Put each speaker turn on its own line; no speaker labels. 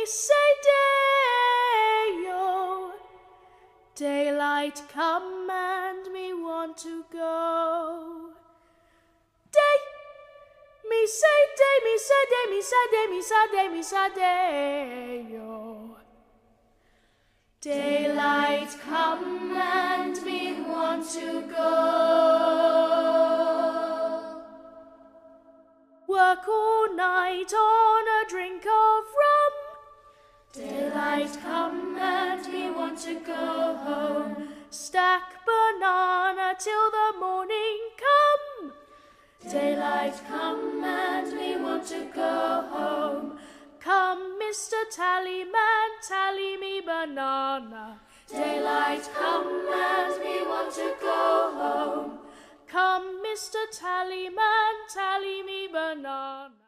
say day-o. Daylight come and me want to go. Day, me say day, me say day, me say day, me say day, me say day-o. Daylight come and me want to go. Work all night on a drink of rum. Daylight come and me want to go home. Stack banana till the morning come. Daylight come and me want to go home. Come, Mr. Tallyman, tally me banana. Daylight come and me want to go home. Come, Mr. Tallyman, tally me banana.